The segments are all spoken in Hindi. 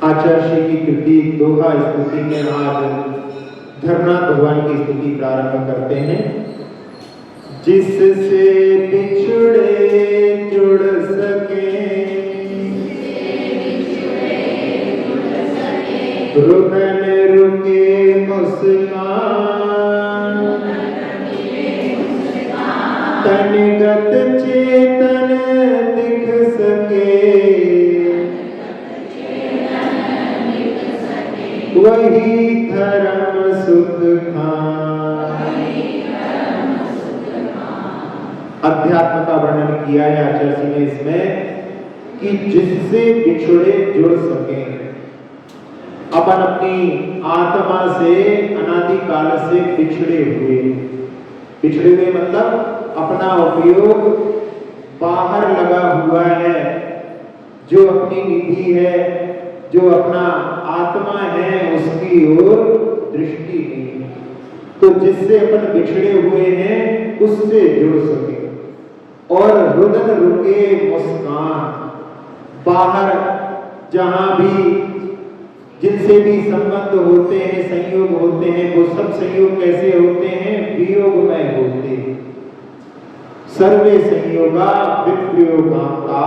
आचार्य की कृति दोहा स्तुति में आज धर्मनाथ भगवान की स्तुति प्रारंभ करते हैं। जिससे बिछड़े जुड़ सके, रुदन रुके मुस्कान, तनगत चेतन दिख सके, वही धर्म सुख खान। अध्यात्म का वर्णन किया है आचार्य जी ने इसमें कि जिससे बिछड़े जुड़ सके। अपन अपनी आत्मा से अनादि काल से बिछड़े हुए मतलब अपना उपयोग बाहर लगा हुआ है, जो अपनी निधि है, जो अपना आत्मा है, उसकी ओर दृष्टि नहीं। तो जिससे अपन बिछड़े हुए हैं उससे जुड़ सके। और रुदन रुके मुस्कान, बाहर जहां भी जिनसे भी संबंध होते हैं, संयोग होते हैं, वो सब संयोग कैसे होते हैं? वियोगमय होते हैं। सर्वे संयोगा विप्रयोगांता,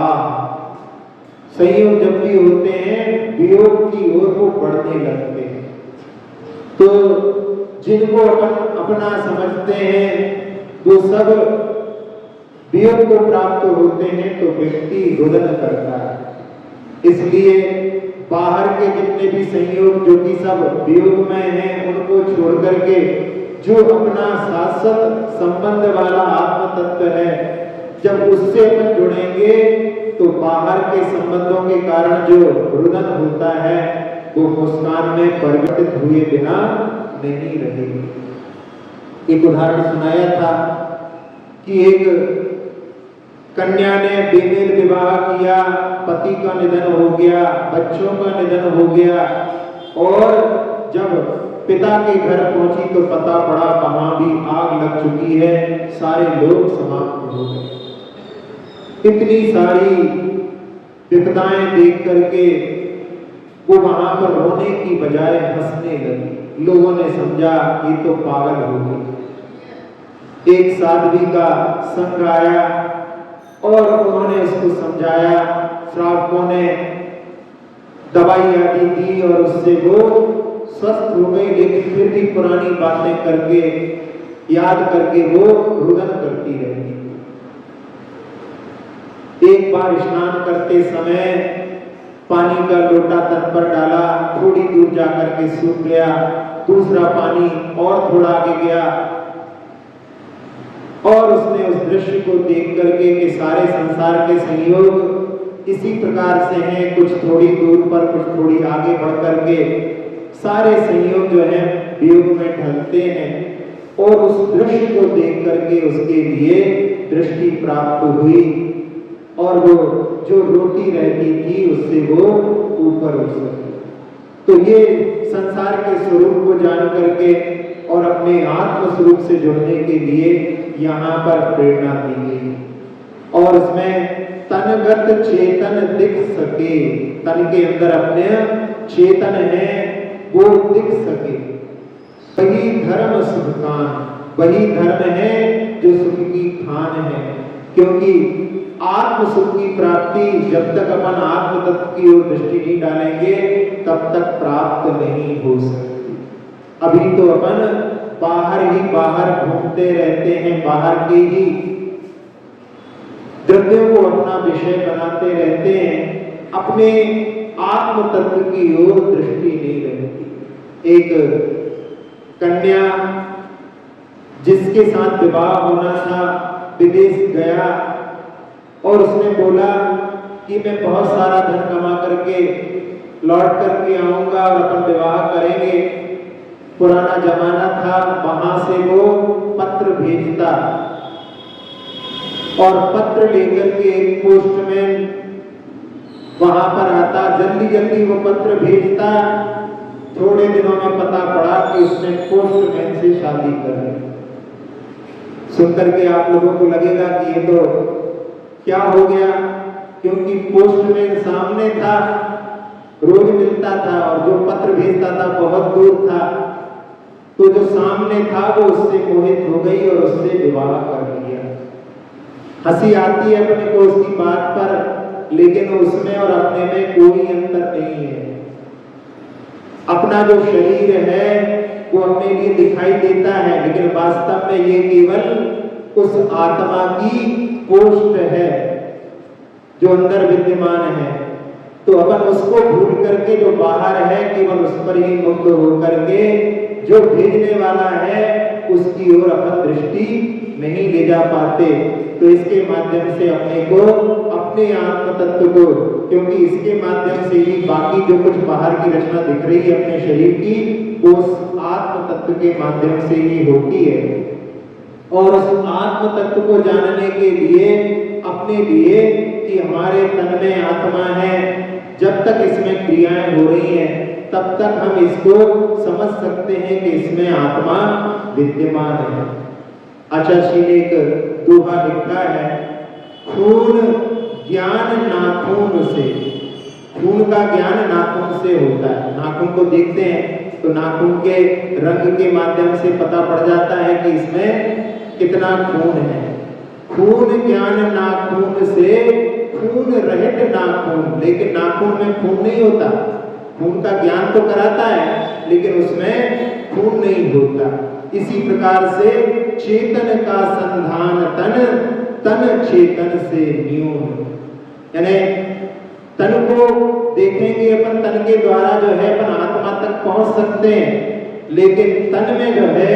संयोग जब भी होते हैं वियोग की ओर वो बढ़ने लगते हैं। तो जिनको अपन अपना समझते हैं वो सब वियोग को प्राप्त होते हैं, तो व्यक्ति रुदन करता है। इसलिए बाहर के जितने भी संयोग जो कि सब वियोगमय हैं, उनको छोड़ करके जो अपना शाश्वत संबंध वाला आत्म तत्व है, जब उससे अपन जुड़ेंगे तो बाहर के संबंधों के कारण जो रुदन होता है वो मुस्कान में परिवर्तित हुए बिना नहीं रहेगी। एक उदाहरण सुनाया था कि एक कन्या ने बेमेल विवाह किया, पति का निधन हो गया, बच्चों का निधन हो गया, और जब पिता के घर पहुंची तो पता पड़ा वहां भी आग लग चुकी है, सारे लोग समाप्त हो गए। इतनी सारी विपदाएं देख करके वो वहां पर रोने की बजाय हंसने लगी। लोगों ने समझा ये तो पागल हो गई। एक साध्वी का संग आया और उन्होंने उसको समझाया, श्रावकों ने दवाई आदि दी और उससे वो स्वस्थ हो गई, लेकिन फिर भी पुरानी बातें करके याद करके वो रुदन करती रहती। एक बार स्नान करते समय पानी का लोटा तन पर डाला, थोड़ी दूर जाकर के सूख गया, दूसरा पानी और थोड़ा आगे गया, और उसने उस दृश्य को देख करके कि सारे संसार के संयोग इसी प्रकार से हैं, कुछ थोड़ी दूर पर, कुछ थोड़ी आगे बढ़ करके सारे संयोग जो हैं वियोग में ढलते हैं, और उस दृश्य को देख करके उसके लिए दृष्टि प्राप्त हुई और वो जो रोटी रहती थी उससे वो ऊपर उठ सकी। तो ये संसार के स्वरूप को जान करके और अपने आत्म स्वरूप से जुड़ने के लिए यहाँ पर प्रेरणा दी गई। और इसमें तनगत चेतन दिख सके, तन के अंदर अपने चेतन है वो दिख सके, वही धर्म सुख खान, वही धर्म है जो सुख की खान है। क्योंकि आत्म सुख की प्राप्ति जब तक अपन आत्म तत्व की ओर दृष्टि नहीं डालेंगे तब तक प्राप्त नहीं हो सकती। अभी तो अपन बाहर ही बाहर घूमते रहते हैं, बाहर के ही द्रव्यों को अपना विषय बनाते रहते हैं, अपने आत्म तत्व की ओर दृष्टि नहीं रहती। एक कन्या जिसके साथ विवाह होना था विदेश गया और उसने बोला कि मैं बहुत सारा धन कमा करके लौट करके आऊंगा और अपन विवाह करेंगे। पुराना जमाना था, वहां से वो पत्र भेजता और पत्र लेकर के एक पोस्टमैन वहां पर आता, जल्दी जल्दी वो पत्र भेजता। थोड़े दिनों में पता पड़ा कि उसने पोस्टमैन से शादी कर ली। सुनकर के आप लोगों को लगेगा कि ये तो क्या हो गया, क्योंकि पोस्टमैन सामने था, रोज मिलता था और जो पत्र भेजता था बहुत दूर था, तो जो सामने था वो उससे मोहित हो गई और उससे विवाह कर लिया। हंसी आती है अपने को उसकी बात पर, लेकिन उसमें और अपने में कोई अंतर नहीं है। अपना जो शरीर है वो अपने लिए दिखाई देता है, लेकिन वास्तव में ये केवल उस आत्मा की पोस्ट है जो अंदर विद्यमान है। तो अपन उसको भूल करके जो बाहर है केवल उस पर ही मुक्त होकर के जो भेजने वाला है उसकी ओर अपन दृष्टि नहीं ले जा पाते। तो इसके माध्यम से अपने को, अपने आत्म तत्व को, क्योंकि इसके माध्यम से ही बाकी जो कुछ बाहर की रचना दिख रही है अपने शरीर की, वो उस आत्म तत्व के माध्यम से ही होती है। और उस आत्म तत्व को जानने के लिए अपने लिए कि हमारे तन में आत्मा है, जब तक इसमें क्रियाएं हो रही हैं तब तक हम इसको समझ सकते हैं कि इसमें आत्मा विद्यमान है। आचार्य ने एक दोहा लिखा है, खून ज्ञान नाखून से। खून का ज्ञान नाखून से होता है। नाखून को देखते हैं तो नाखून के रंग के माध्यम से पता पड़ जाता है कि इसमें कितना खून है। खून ज्ञान नाखून से, खून रहित नाखून। लेकिन नाखून में खून नहीं होता। खून का ज्ञान तो कराता है लेकिन उसमें खून नहीं होता। इसी प्रकार से चेतन का संधान तन, तन चेतन से न्यून। यानी तन को देखेंगे अपन, तन के द्वारा जो है अपन आत्मा तक पहुंच सकते हैं, लेकिन तन में जो है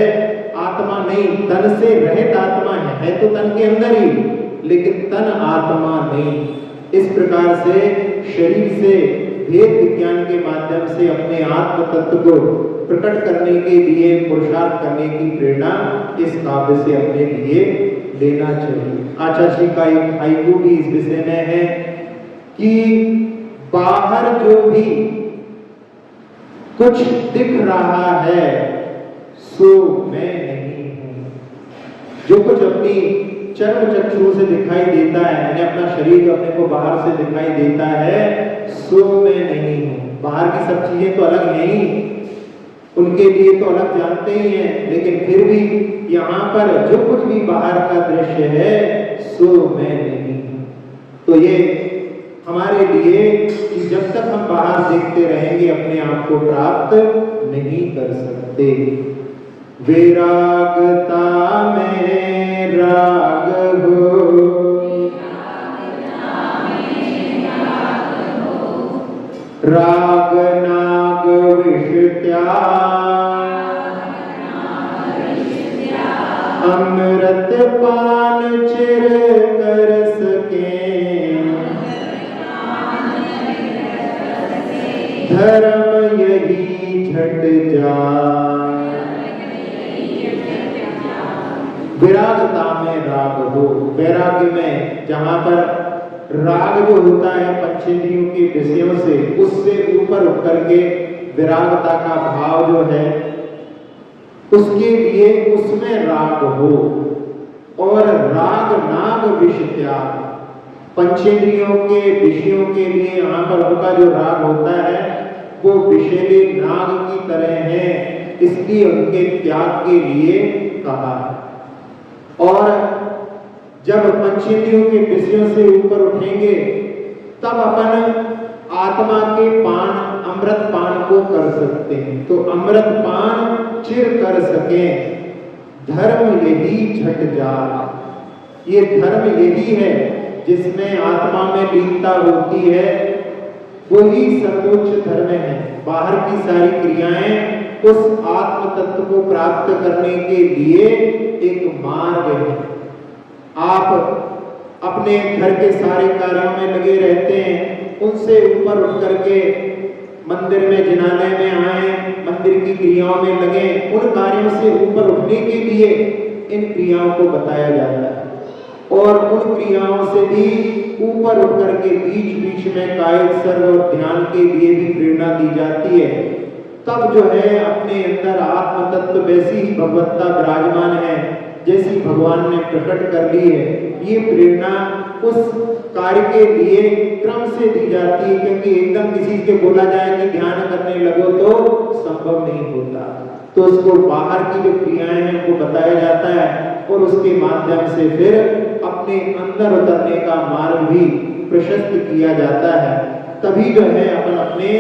आत्मा नहीं, तन से रहित आत्मा है तो तन के अंदर ही, लेकिन तन आत्मा नहीं। इस प्रकार से शरीर से भेद विज्ञान के माध्यम से अपने आत्म तत्व को प्रकट करने के लिए पुरुषार्थ करने की प्रेरणा इस काव्य से अपने लिए लेना चाहिए। आचार्य जी का एक हाइकू भी इस विषय में है कि बाहर जो भी कुछ दिख रहा है सो मैं नहीं हूं। जो कुछ अपनी चर्म चक्षु से दिखाई देता है, यानी अपना शरीर अपने को बाहर से दिखाई देता है, सो मैं नहीं हूं। बाहर की सब चीजें तो अलग है ही, उनके लिए तो अलग जानते ही हैं, लेकिन फिर भी यहाँ पर जो कुछ भी बाहर का दृश्य है सो मैं नहीं हूं। तो ये हमारे लिए कि जब तक हम बाहर देखते रहेंगे अपने आप को प्राप्त नहीं कर सकते। विरागता में राग हो, राग नाग विष त्याग, अमृत पान चिर कर सके, धर्म यही झट जाए। विरागता में राग हो, वैराग्य में जहां पर राग जो होता है पंचेंद्रियों के विषयों से, उससे ऊपर उठ करके विरागता का भाव जो है उसके लिए उसमें राग हो। और राग नाग विष त्याग, पंचेंद्रियों के विषयों के लिए यहाँ पर उनका जो राग होता है वो विषैले नाग की तरह है, इसलिए उनके त्याग के लिए कहा है। और जब पंचेंद्रियों के विषयों से ऊपर उठेंगे तब अपन आत्मा के पान, अमृत पान को कर सकते हैं। तो अमृत पान चिर कर सके, धर्म यही झट जा। ये धर्म यही है जिसमें आत्मा में लीनता होती है, वही सर्वोच्च धर्म है। बाहर की सारी क्रियाएं उस आत्म तत्व को प्राप्त करने के लिए एक मार्ग है। आप अपने घर के सारे कार्यों में लगे रहते हैं, उनसे ऊपर उठ करके मंदिर में जिनाने में आए, मंदिर की क्रियाओं में लगे, उन कार्यों से ऊपर उठने के लिए इन क्रियाओं को बताया जाता है। और उन क्रियाओं से भी ऊपर उठ करके बीच बीच में कायिक सर्व और ध्यान के लिए भी प्रेरणा दी जाती है। तब जो है अपने अंदर आत्म तत्व वैसी ही भगवत्ता विराजमान है जैसी भगवान ने प्रकट कर ली है। ये प्रेरणा उस कार्य के लिए क्रम से दी जाती है, क्योंकि एकदम किसी के बोला जाए कि ध्यान करने लगो तो संभव नहीं होता। तो उसको बाहर की जो क्रियाएं हैं उनको बताया जाता है और उसके माध्यम से फिर अपने अंदर उतरने का मार्ग भी प्रशस्त किया जाता है। तभी जो है अपन अपने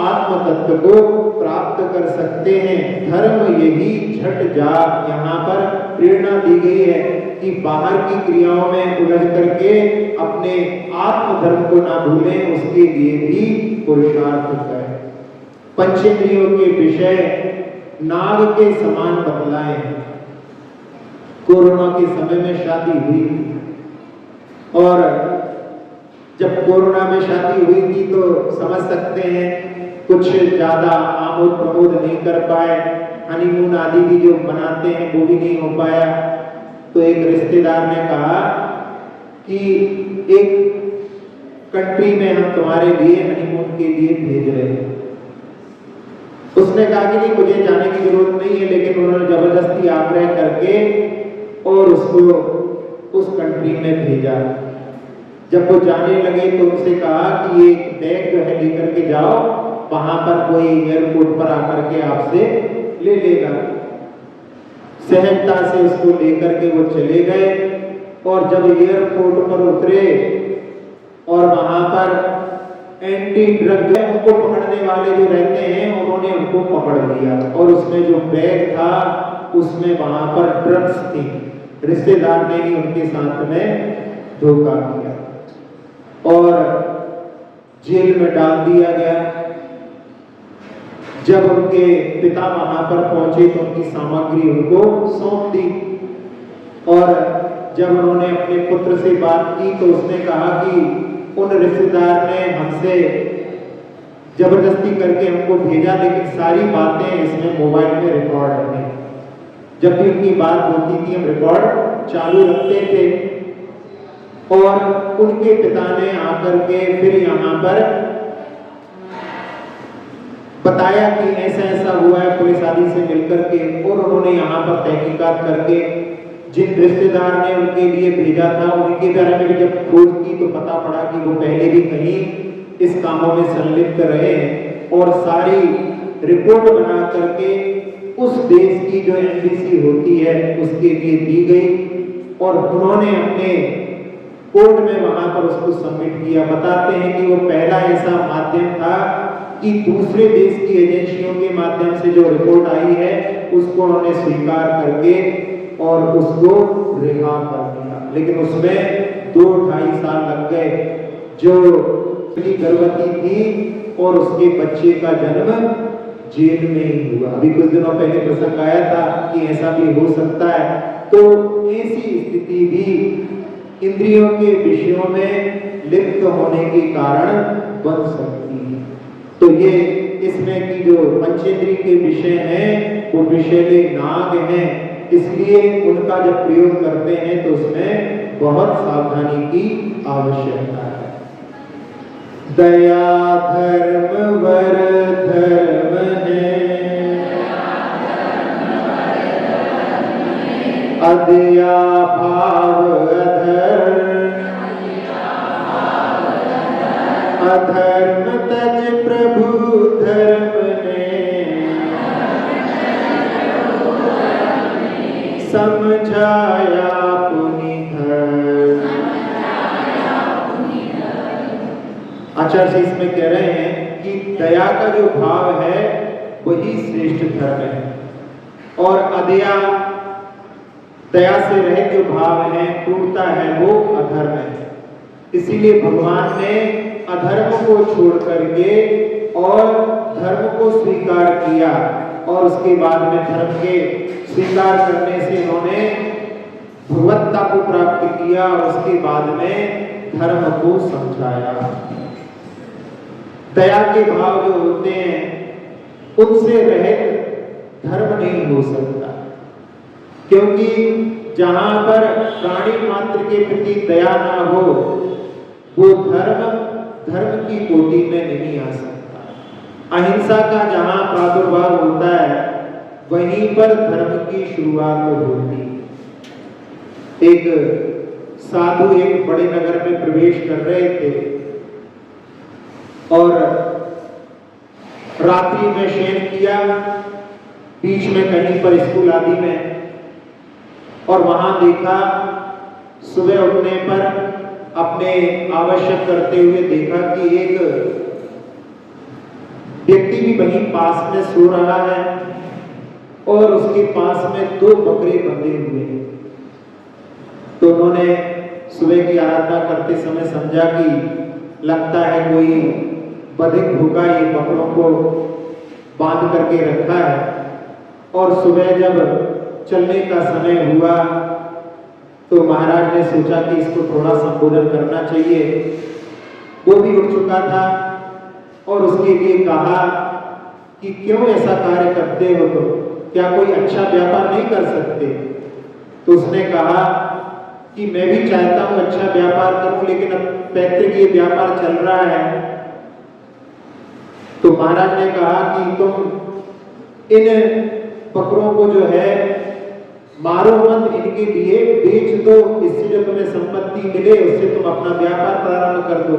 आत्म तत्व को प्राप्त कर सकते हैं। धर्म यही झट जाग, यहाँ पर प्रेरणा दी गई है कि बाहर की क्रियाओं में उलझ करके अपने आत्म धर्म को ना भूलें, उसके लिए भी पुरुषार्थ करें। पंचेंद्रियों के विषय नाग के समान बतलाए। कोरोना के समय में शादी हुई थी और जब कोरोना में शादी हुई थी तो समझ सकते हैं कुछ ज्यादा आमोद प्रमोद नहीं कर पाए, हनीमून आदि भी जो बनाते हैं वो भी नहीं हो पाया। तो एक रिश्तेदार ने कहा कि एक कंट्री में हम तुम्हारे लिए हनीमून के लिए भेज रहे हैं। उसने कहा कि नहीं, मुझे जाने की जरूरत नहीं है, लेकिन उन्होंने जबरदस्ती आग्रह करके और उसको उस कंट्री में भेजा। जब वो जाने लगे तो उनसे कहा कि ये बैग जो है लेकर के जाओ, वहां पर कोई एयरपोर्ट पर आकर के आपसे ले लेगा। सहजता से उसको लेकर के वो चले गए और जब एयरपोर्ट पर उतरे और वहां पर एंटी ड्रग उनको पकड़ने वाले जो रहते हैं उन्होंने उनको पकड़ लिया और उसमें जो बैग था उसमें वहां पर ड्रग्स थी। रिश्तेदार ने ही उनके साथ में धोखा किया और जेल में डाल दिया गया। जब उनके पिता वहां पर पहुंचे तो उनकी सामग्री उनको सौंप दी और जब उन्होंने अपने पुत्र से बात की तो उसने कहा कि उन रिश्तेदार ने हमसे जबरदस्ती करके हमको भेजा, लेकिन सारी बातें इसमें मोबाइल में रिकॉर्ड है। जब भी उनकी बात होती थी हम रिकॉर्ड चालू रखते थे और उनके पिता ने आकर के फिर यहाँ पर बताया कि ऐसा ऐसा हुआ है पुलिस आदि से मिलकर के, और उन्होंने यहाँ पर तहकीकात करके जिन रिश्तेदार ने उनके लिए भेजा था उनके बारे में भी जब खोज की तो पता पड़ा कि वो पहले भी कहीं इस कामों में संलिप्त रहे और सारी रिपोर्ट बना करके उस देश की जो एम्बेसी होती है उसके लिए दी गई और उन्होंने अपने कोर्ट में वहां पर उसको सबमिट किया। बताते हैं कि वो पहला ऐसा माध्यम था कि दूसरे देश की एजेंसियों के माध्यम से जो रिपोर्ट आई है उसको उन्होंने स्वीकार करके और उसको रिहा कर दिया, लेकिन उसमें 2-2.5 साल लग गए। जो गर्भवती थी और उसके बच्चे का जन्म जेल में ही हुआ। अभी कुछ दिनों पहले प्रसंग आया था कि ऐसा भी हो सकता है। तो ऐसी स्थिति भी इंद्रियों के विषयों में लिप्त होने के कारण बन सकती है। तो ये इसमें की जो पंचेंद्रिय के विषय हैं वो विषैले नाग हैं, इसलिए उनका जब प्रयोग करते हैं तो उसमें बहुत सावधानी की आवश्यकता है। दया धर्म वर धर्म है, अदया भाव अधर्म, अधर्म तज प्रभु धर्म ने, समझाया पुनि धर्म। आचार्य जी इसमें कह रहे हैं कि दया का जो भाव है वही श्रेष्ठ धर्म है और अदया दया से रहित जो भाव है क्रूरता है वो अधर्म है। इसीलिए भगवान ने अधर्म को छोड़ करके और धर्म को स्वीकार किया और उसके बाद में धर्म के स्वीकार करने से उन्होंने भगवत्ता को प्राप्त किया और उसके बाद में धर्म को समझाया। दया के भाव जो होते हैं उनसे रहित धर्म नहीं हो सकता, क्योंकि जहां पर प्राणी मात्र के प्रति दया ना हो वो धर्म की कोटि में नहीं आ सकता। अहिंसा का जहां प्रादुर्भाव होता है वहीं पर धर्म की शुरुआत होती है। एक साधु एक बड़े नगर में प्रवेश कर रहे थे और रात्रि में शयन किया, बीच में कहीं पर स्कूल आदि में, और वहां देखा सुबह उठने पर अपने आवश्यक करते हुए देखा कि एक व्यक्ति भी वहीं पास में सो रहा है और उसके पास में 2 बकरे बंधे हुए हैं। तो उन्होंने सुबह की आराधना करते समय समझा कि लगता है कोई बधिक होगा, ये बकरों को बांध करके रखा है। और सुबह जब चलने का समय हुआ तो महाराज ने सोचा कि इसको थोड़ा संबोधन करना चाहिए। वो भी उठ चुका था और उसके लिए कहा कि क्यों ऐसा कार्य करते हो, तो क्या कोई अच्छा व्यापार नहीं कर सकते? तो उसने कहा कि मैं भी चाहता हूं अच्छा व्यापार करूं, लेकिन अब पैतृक ये व्यापार चल रहा है। तो महाराज ने कहा कि तुम इन बकरों को जो है मारो मत, इनके लिए बेच दो, इससे जो तुम्हें संपत्ति मिले उससे तुम अपना व्यापार प्रारंभ कर दो।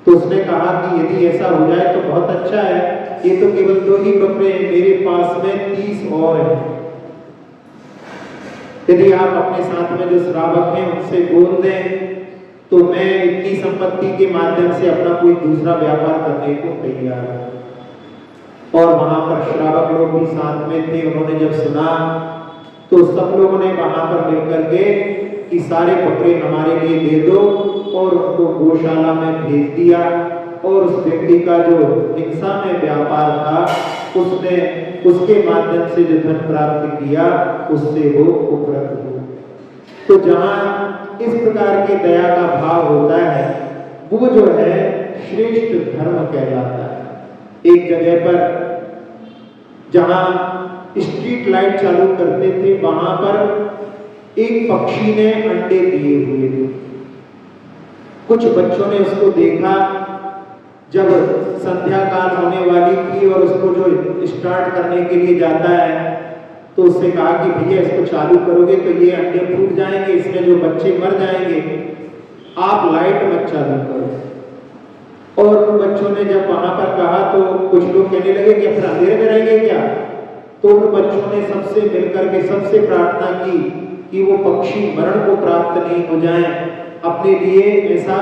तो उसने कहा कि यदि ऐसा हो जाए तो बहुत अच्छा है, ये तो केवल 2 ही बकरे हैं, मेरे पास में 30 और हैं। यदि आप अपने साथ में जो श्रावक हैं उनसे बोल दें तो मैं इतनी संपत्ति के माध्यम से अपना कोई दूसरा व्यापार करने को तैयार हूं। और वहां पर श्रावक लोग भी साथ में थे। उन्होंने जब सुना तो सब लोगों ने वहां पर मिलकर के कि सारे बकरे हमारे लिए दे दो, और उनको गौशाला में भेज दिया। और उस व्यक्ति का जो हिंसा में व्यापार था उसने उसके माध्यम से जो धन प्राप्त किया उससे वो उपकृत हुआ। तो जहां इस प्रकार के दया का भाव होता है वो जो है श्रेष्ठ धर्म कहलाता है। एक जगह पर जहां स्ट्रीट लाइट चालू करते थे वहां पर एक पक्षी ने अंडे दिए हुए थे। कुछ बच्चों ने उसको देखा। जब संध्या काल होने वाली थी और उसको जो स्टार्ट करने के लिए जाता है तो उससे कहा कि भैया इसको चालू करोगे तो ये अंडे फूट जाएंगे, इसमें जो बच्चे मर जाएंगे, आप लाइट मत चालू करो। और उन बच्चों ने जब वहां पर कहा तो कुछ लोग कहने लगे कि फिर अंधेरे में रहेंगे क्या? तो उन बच्चों ने सबसे मिलकर के सबसे प्रार्थना की कि वो पक्षी मरण को प्राप्त नहीं हो जाएं। अपने लिए ऐसा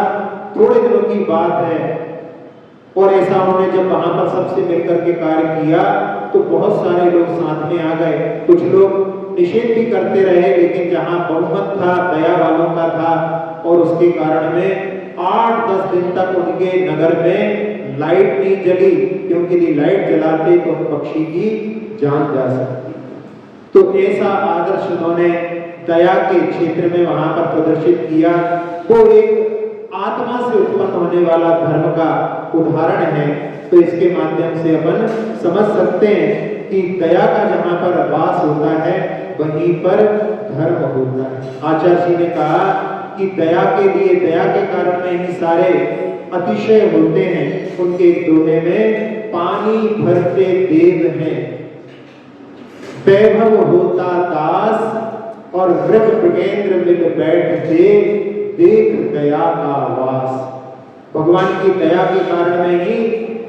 थोड़े दिनों की बात है। और ऐसा उन्होंने जब वहां पर सबसे मिलकर के कार्य किया तो बहुत सारे लोग साथ में आ गए। कुछ लोग निषेध भी करते रहे, लेकिन जहां बहुमत था दया वालों का था और उसके कारण में 8-10 दिन तक उनके नगर में लाइट नहीं जली, क्योंकि यदि लाइट जलाते तो पक्षी की जान जा सकती। तो ऐसा आदर्श उन्होंने दया के क्षेत्र में वहां पर प्रदर्शित किया। वो एक आत्मा से उत्पन्न होने वाला धर्म का उदाहरण है। तो इसके माध्यम से अपन समझ सकते हैं कि दया का जहां पर वास होता है वहीं पर धर्म होता है। आचार्य जी ने कहा कि दया के लिए, दया के कारण में ही सारे अतिशय होते हैं। उनके एक दोहे में पानी भरते देव हैं, वैभव होता दास, और वृक्ष मृगेंद्र मिल बैठते, देख दया का वास। भगवान की दया के कारण में ही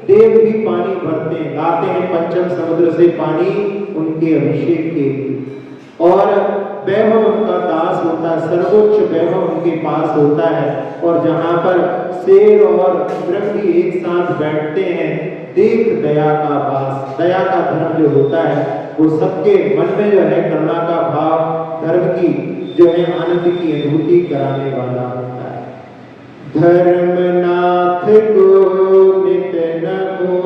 देव भी पानी भरते हैं, लाते हैं पंचम समुद्र से पानी उनके अभिषेक के लिए। और वैभव उनका दास होता है, सर्वोच्च वैभव उनके पास होता है। और जहां पर शेर और वृक्ष भी एक साथ बैठते हैं, देख दया का वास। दया का धर्म जो होता है वो सबके मन में जो है करुणा का भाव, धर्म की जो है आनंद की अनुभूति कराने वाला होता है। धर्मनाथ को नित नमो,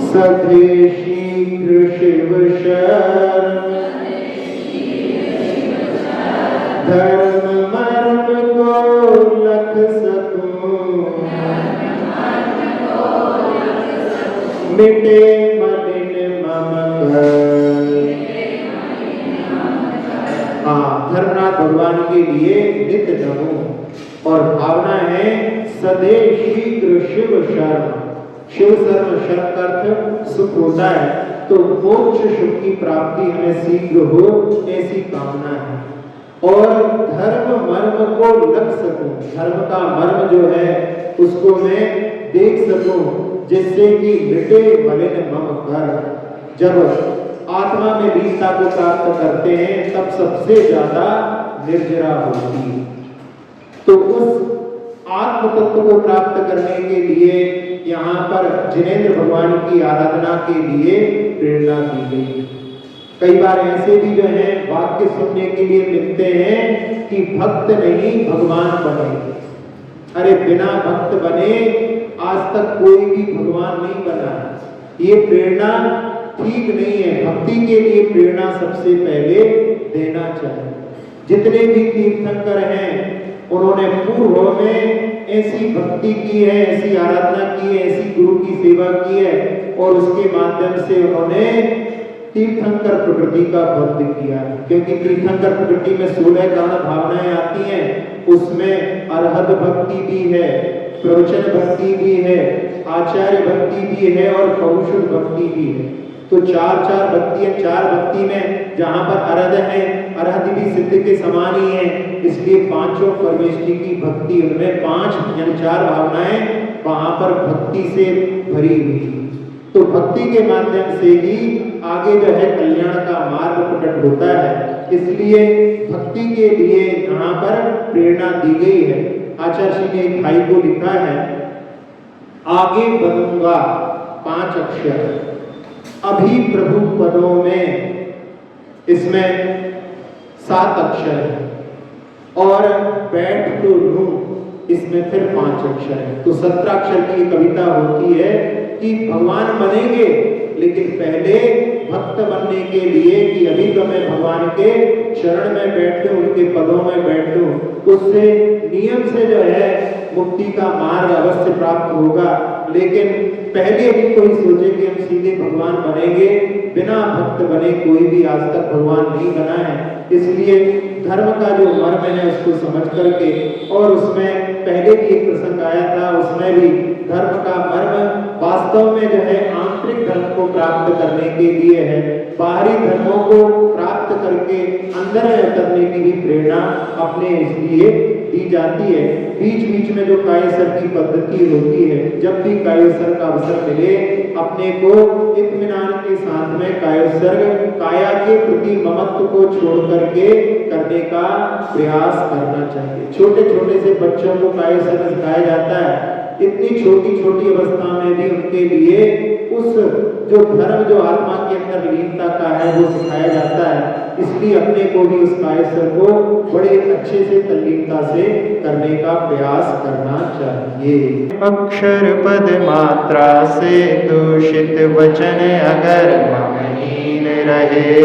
सधे शीघ्र शिव शरण, धर्म मर्म को लख सकूं, मिटे मलिन मम कर। धर्मनाथ भगवान के लिए नित नमो। और भावना है सदे शीघ्र शिव शरण। शिव सर्व शर्त अर्थ सुख होता है, तो मोक्ष सुख की प्राप्ति हमें शीघ्र हो ऐसी कामना है। और धर्म मर्म को लग सकूं, धर्म का मर्म जो है उसको मैं देख सकूं, जिससे कि मिटे मलिन मम कर। जब आत्मा में लीनता को प्राप्त करते हैं तब सबसे ज्यादा निर्जरा होती है। तो उस आत्म तत्व को प्राप्त करने के लिए यहाँ पर जिनेंद्र भगवान की आराधना के लिए प्रेरणा दी गई। कई बार ऐसे भी जो है वाक्य सुनने के लिए मिलते हैं कि भक्त नहीं भगवान बने। अरे बिना भक्त बने आज तक कोई भी भगवान नहीं बना। ये प्रेरणा ठीक नहीं है। भक्ति के लिए प्रेरणा सबसे पहले देना चाहिए। जितने भी तीर्थंकर हैं उन्होंने पूर्व में ऐसी भक्ति की है, ऐसी आराधना की है, ऐसी गुरु की सेवा की है और उसके माध्यम से उन्होंने तीर्थंकर प्रकृति का बंध किया। क्योंकि तीर्थंकर प्रकृति में 16 कारण भावनाएं आती हैं, उसमें अरहत भक्ति भी है, प्रवचन भक्ति भी है, आचार्य भक्ति भी है और पौरुष भक्ति भी है। तो चार भक्ति है। चार भक्ति में जहां पर अरहत है, अरहत भी सिद्ध के समान ही है, इसलिए पांचों परमेश्वरी की भक्ति, उनमें 5 यानी 4 भावनाएं वहां पर भक्ति से भरी हुई। तो भक्ति के माध्यम से ही आगे जो है कल्याण का मार्ग प्रकट होता है। इसलिए भक्ति के लिए यहाँ पर प्रेरणा दी गई है। आचार्य श्री ने एक भाई को लिखा है, आगे बढ़ूंगा 5 अक्षर अभी प्रभु पदों में, इसमें 7 अक्षर है और बैठ तो लूं, इसमें फिर 5 अक्षर है। तो 17 अक्षर की कविता होती है कि भगवान बनेंगे लेकिन पहले भक्त बनने के लिए कि अभी तो मैं भगवान के चरण में बैठूं, उनके पदों में बैठूं, उससे नियम से जो है मुक्ति का मार्ग अवश्य प्राप्त होगा। लेकिन पहले भी कोई सोचे कि हम सीधे भगवान बनेंगे, बिना भक्त बने कोई भी आज तक भगवान नहीं बना है। इसलिए धर्म का जो मर्म है उसको समझ करके, और उसमें पहले भी एक प्रसंग आया था, उसमें भी धर्म का मर्म वास्तव में जो है आंतरिक धर्म को प्राप्त करने के लिए है। बाहरी धर्मों को प्राप्त करके अंदर में उतरने की भी प्रेरणा अपने इसलिए दी जाती है। बीच बीच में जो कायसर की पद्धति होती है, जब भी कायसर का अवसर मिले अपने को इत्मीनान के साथ में कायसर काया के प्रति ममत्व को छोड़ करके करने का प्रयास करना चाहिए। छोटे छोटे से बच्चों को कायसर सिखाया जाता है, इतनी छोटी छोटी अवस्था में भी उनके लिए उस जो धर्म जो आत्मा के अंदर लीनता का है वो सिखाया जाता है। इसलिए अपने को भी उस कायसर को बड़े अच्छे से तल्लीनता से करने का प्रयास करना चाहिए। अक्षर पद मात्रा से दूषित वचन अगर ममहीन रहे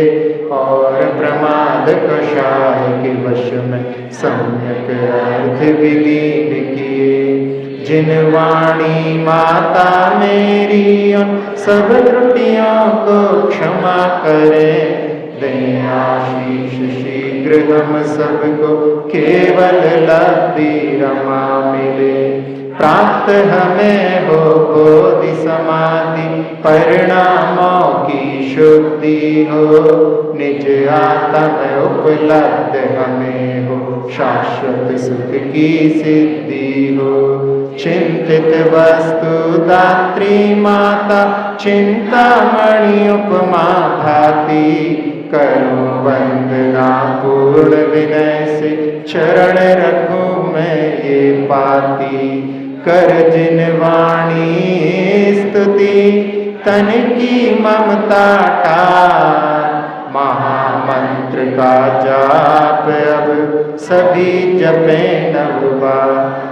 और प्रमाद कषाय के वश में सम्यक अर्थ विलीन किए, जिन वाणी माता मेरी सब त्रुटियों को क्षमा करें, दें आशीष शीघ्र हम सबको केवल लब्धि रमा मिले। प्राप्त हमें हो बोधि समाधि परिणामों की शुद्धि हो, निज आत्म उपलब्ध हमें हो शाश्वत सुख की सिद्धि हो। चिंतित वस्तु दात्री माता चिंतामणि उपमा भाती, करूं वंदना पूर्ण विनय से चरण रखूं मैं ये पाती। कर जिन वाणी स्तुति तन की ममता टार, महामंत्र का जाप अब सभी जपे नव बार।